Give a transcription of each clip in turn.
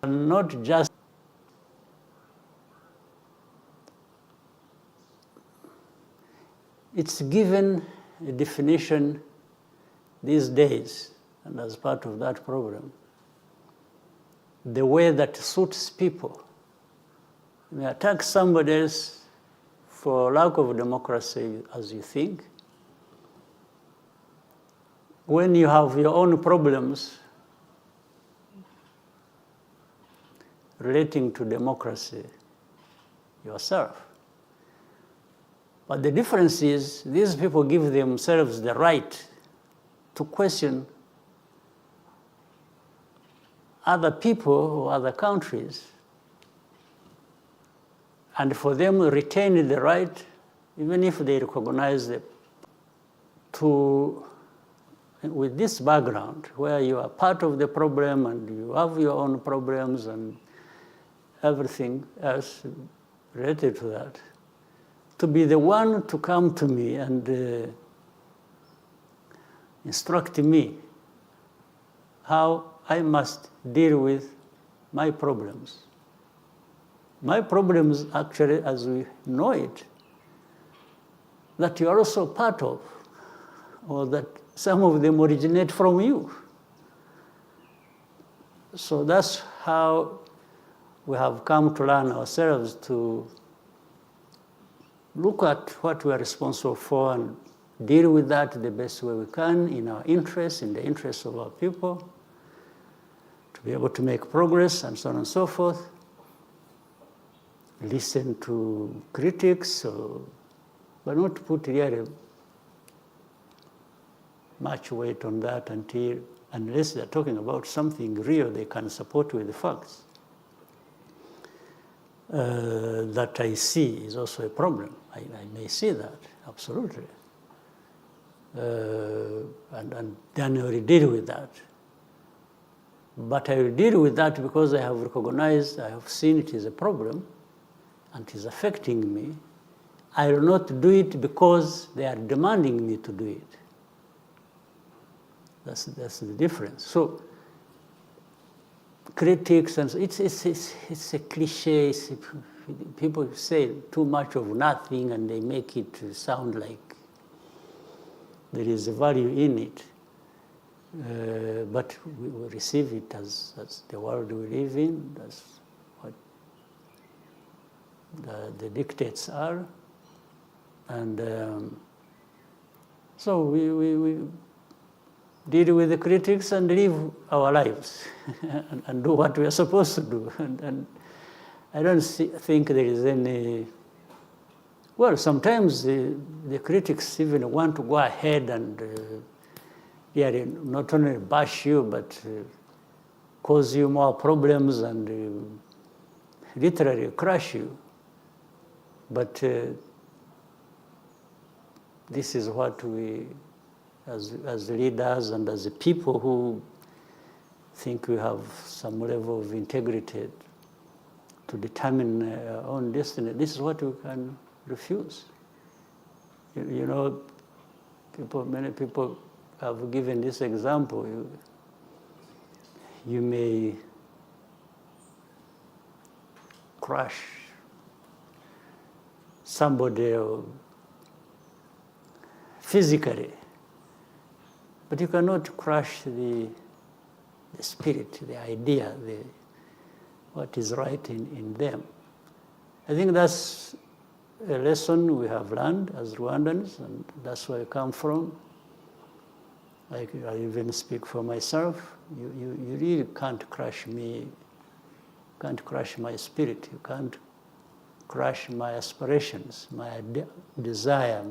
not just it's given a definition these days, and as part of that program, the way that suits people. You may attack somebody else for lack of democracy as you think. When you have your own problems relating to democracy yourself. But the difference is these people give themselves the right to question other people or other countries, and for them to retain the right, even if they recognize it, to, with this background, where you are part of the problem and you have your own problems and everything else related to that, to be the one to come to me and instruct me how I must deal with my problems. My problems, actually, as we know it, that you are also part of, or that some of them originate from you. So that's how we have come to learn ourselves to look at what we are responsible for and deal with that the best way we can in our interest, in the interest of our people, to be able to make progress and so on and so forth. Listen to critics, but not put really much weight on that unless they're talking about something real they can support with the facts. That I see is also a problem. I may see that, absolutely. And then I will deal with that. But I will deal with that because I have recognized, I have seen it is a problem, and it is affecting me. I will not do it because they are demanding me to do it. That's the difference. So critics, and it's a cliche. People say too much of nothing and they make it sound like there is a value in it. But we receive it as the world we live in. That's what the dictates are. And so we deal with the critics and live our lives and do what we are supposed to do. And I don't think there is any... Well, sometimes the critics even want to go ahead and not only bash you, but cause you more problems and literally crush you. But this is what we, as leaders and as people who think we have some level of integrity to determine our own destiny, this is what we can refuse. You know, many people have given this example. You may crush somebody physically, but you cannot crush the spirit, the idea, what is right in them. I think that's a lesson we have learned as Rwandans, and that's where I come from. I even speak for myself. You really can't crush me, can't crush my spirit, you can't crush my aspirations, my desire,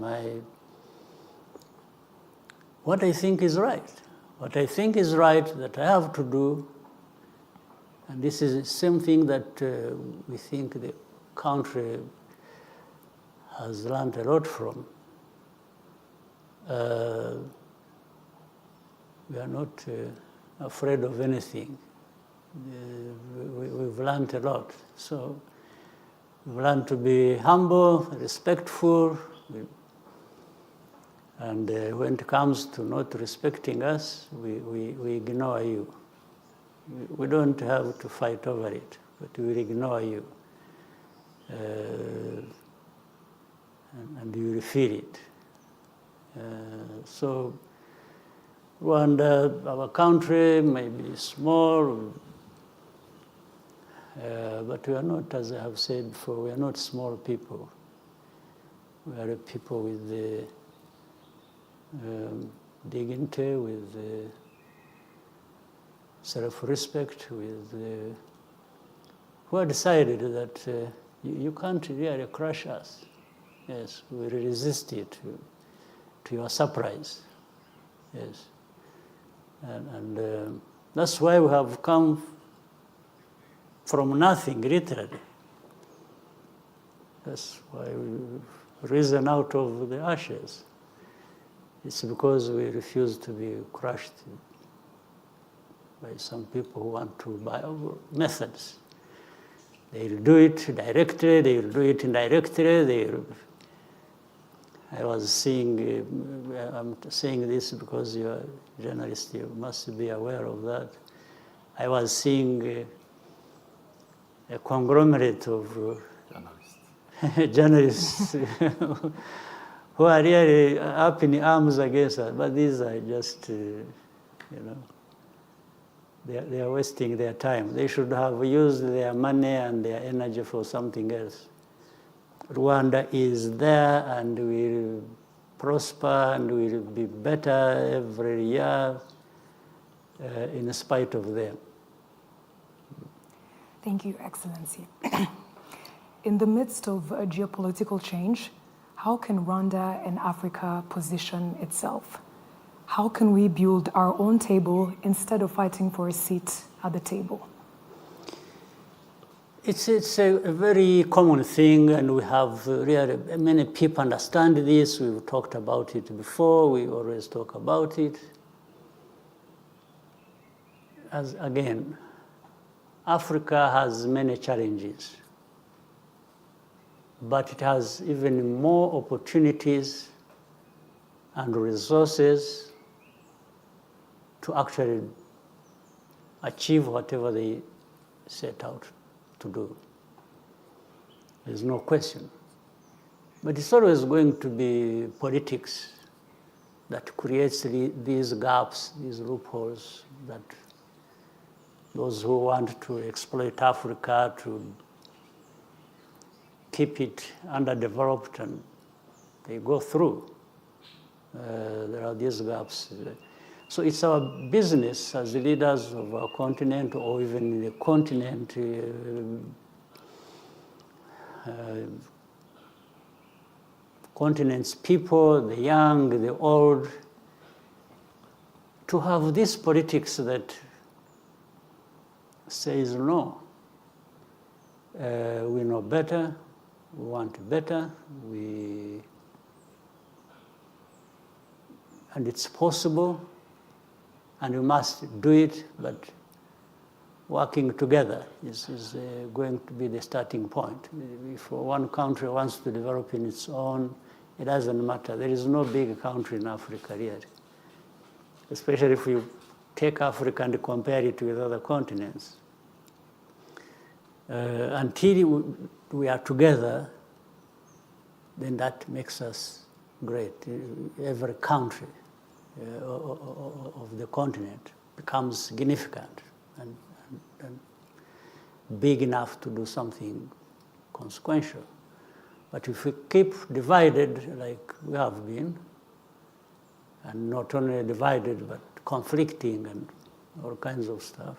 what I think is right. What I think is right that I have to do, and this is the same thing that we think the country has learned a lot from. We are not afraid of anything. We've learned a lot. So we've learned to be humble, respectful, and when it comes to not respecting us, we ignore you. We don't have to fight over it, but we will ignore you. And you will feel it. So Rwanda, our country, may be small, but we are not, as I have said before, we are not small people. We are people with dignity, with self-respect, with who have decided that you can't really crush us. Yes, we will resist it to your surprise. Yes. And that's why we have come from nothing, literally. That's why we've risen out of the ashes. It's because we refuse to be crushed by some people who want to buy our methods. They'll do it directly, they'll do it indirectly, I was seeing, I'm saying this because you're a journalist, you must be aware of that. I was seeing a conglomerate of journalists who are really up in arms against us, but these are just, they are wasting their time. They should have used their money and their energy for something else. Rwanda is there and will prosper and will be better every year in spite of them. Thank you, Excellency. In the midst of geopolitical change, how can Rwanda and Africa position itself? How can we build our own table instead of fighting for a seat at the table? It's a very common thing, and we have really many people understand this. We've talked about it before. We always talk about it. As again, Africa has many challenges, but it has even more opportunities and resources to actually achieve whatever they set out to do. There's no question. But it's always going to be politics that creates these gaps, these loopholes, that those who want to exploit Africa, to keep it underdeveloped, and they go through. There are these gaps. So it's our business as the leaders of our continent, or even the continent, continent's people, the young, the old, to have this politics that says no. We know better, we want better, and it's possible, and we must do it, but working together is going to be the starting point. If one country wants to develop in its own, it doesn't matter. There is no big country in Africa yet, especially if you take Africa and compare it with other continents. Until we are together, then that makes us great. Every country of the continent becomes significant and big enough to do something consequential. But if we keep divided like we have been, and not only divided but conflicting and all kinds of stuff,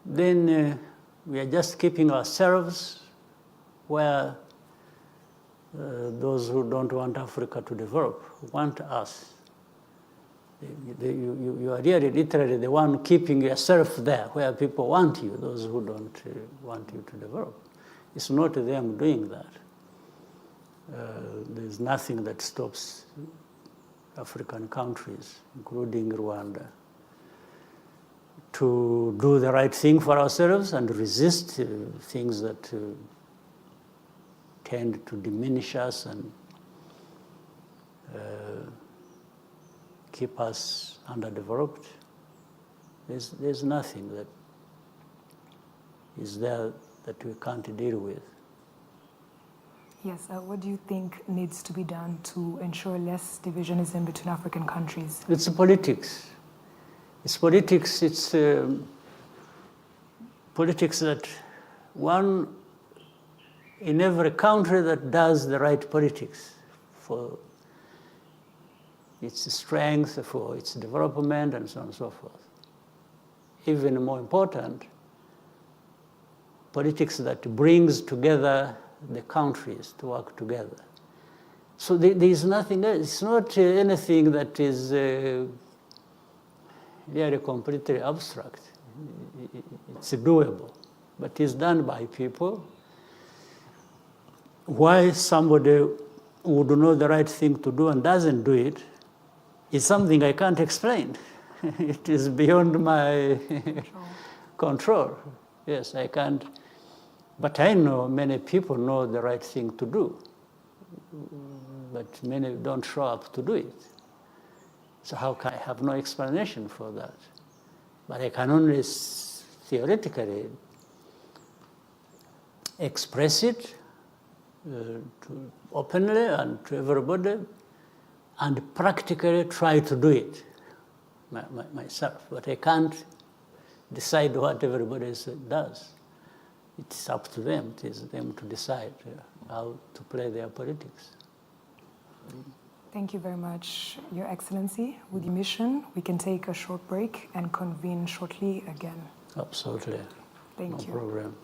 then we are just keeping ourselves where those who don't want Africa to develop want us. You are really literally the one keeping yourself there where people want you, those who don't want you to develop. It's not them doing that. There's nothing that stops African countries, including Rwanda, to do the right thing for ourselves and resist things that tend to diminish us and keep us underdeveloped. There's nothing that is there that we can't deal with. Yes, what do you think needs to be done to ensure less divisionism between African countries? It's politics. It's politics. It's politics that one in every country that does the right politics for its strength, for its development, and so on and so forth. Even more important, politics that brings together the countries to work together. So there is nothing else. It's not anything that is really completely abstract. It's doable, but it's done by people. Why somebody would know the right thing to do and doesn't do it is something I can't explain. It is beyond my control. Yes, I can't. But I know many people know the right thing to do, but many don't show up to do it. So how can I have no explanation for that? But I can only theoretically express it to openly and to everybody, and practically try to do it myself. But I can't decide what everybody else does. It's up to them. It is them to decide how to play their politics. Thank you very much, Your Excellency. With your mission, we can take a short break and convene shortly again. Absolutely. Thank you. No problem.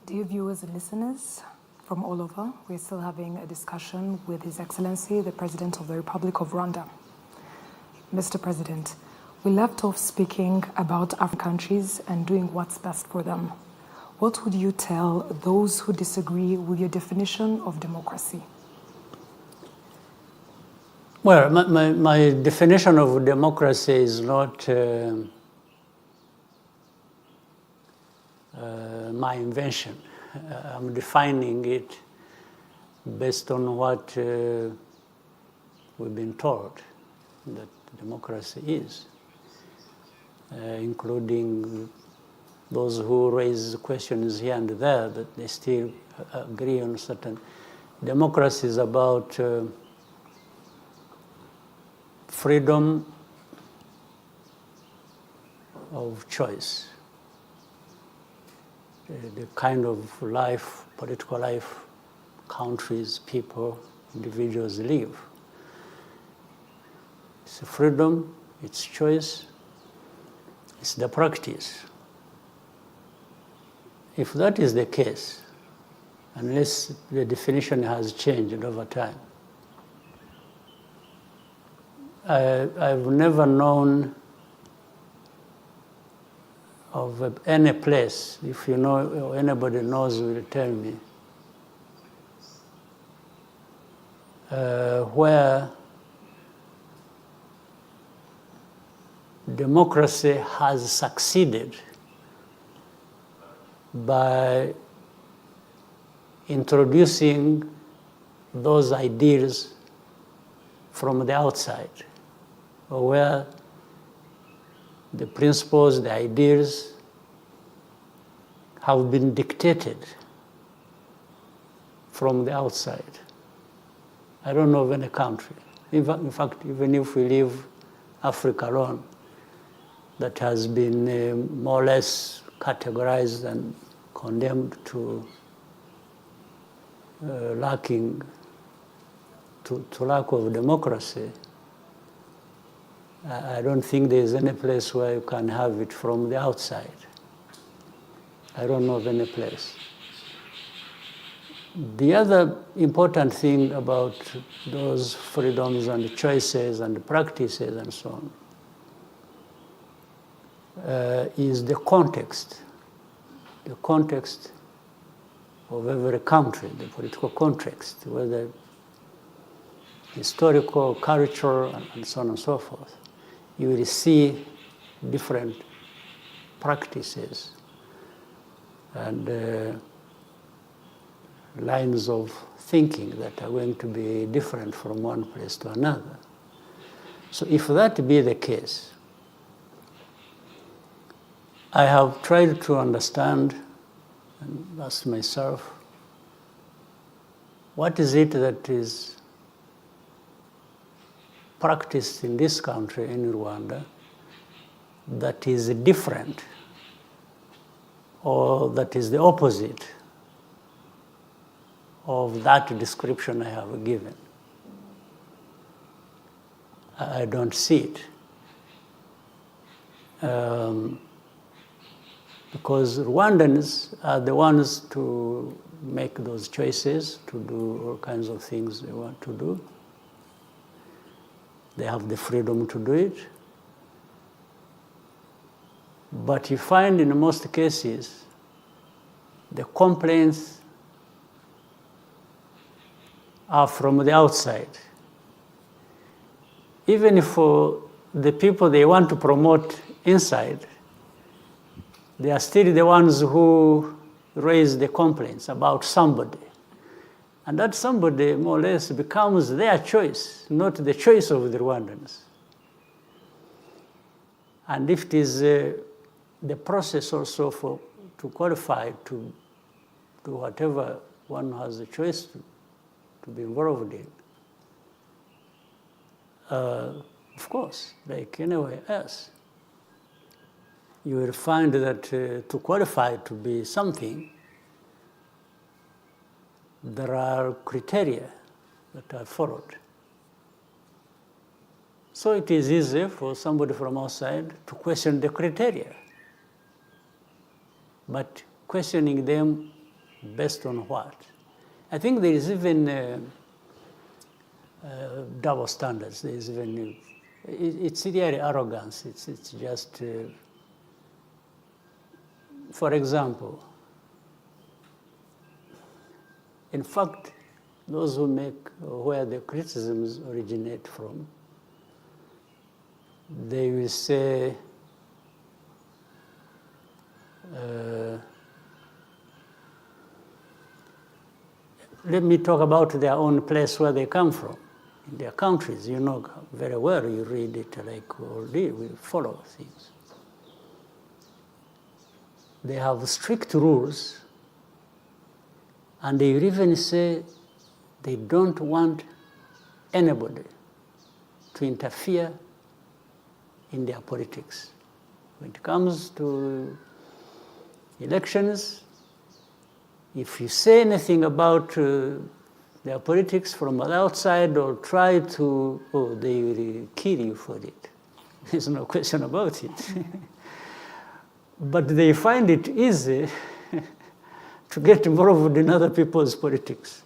Dear viewers and listeners from all over, we're still having a discussion with His Excellency, the President of the Republic of Rwanda. Mr. President, we left off speaking about African countries and doing what's best for them. What would you tell those who disagree with your definition of democracy? Well, my definition of democracy is not my invention. I'm defining it based on what we've been told that democracy is, including those who raise questions here and there that they still agree on certain. Democracy is about freedom of choice, the kind of life, political life, countries, people, individuals live. It's a freedom, it's choice, it's the practice. If that is the case, unless the definition has changed over time, I've never known of any place, if you know, or anybody knows, will tell me, where democracy has succeeded by introducing those ideas from the outside, or where the principles, the ideas have been dictated from the outside. I don't know of any country. In fact, even if we leave Africa alone, that has been more or less categorized and condemned to lack of democracy. I don't think there's any place where you can have it from the outside. I don't know of any place. The other important thing about those freedoms and choices and practices and so on is the context of every country, the political context, whether historical, cultural, and so on and so forth. You will see different practices and lines of thinking that are going to be different from one place to another. So if that be the case, I have tried to understand and ask myself, what is it that is practiced in this country, in Rwanda, that is different or that is the opposite of that description I have given? I don't see it. Because Rwandans are the ones to make those choices, to do all kinds of things they want to do. They have the freedom to do it. But you find in most cases, the complaints are from the outside. Even for the people they want to promote inside, they are still the ones who raise the complaints about somebody. And that somebody, more or less, becomes their choice, not the choice of the Rwandans. And if it is the process also to qualify to do whatever one has a choice to be involved in, of course, like anywhere else, you will find that to qualify to be something, there are criteria that are followed. So it is easy for somebody from outside to question the criteria. But questioning them Based on what? I think there is even double standards. There is even, it's really arrogance. It's just, for example, in fact, those who make, where the criticisms originate from, they will say, let me talk about their own place where they come from, in their countries. You know very well, you read it like all day, we follow things. They have strict rules, and they even say they don't want anybody to interfere in their politics. When it comes to elections, if you say anything about their politics from the outside or try to, they will kill you for it. There's no question about it. But they find it easy to get involved in other people's politics.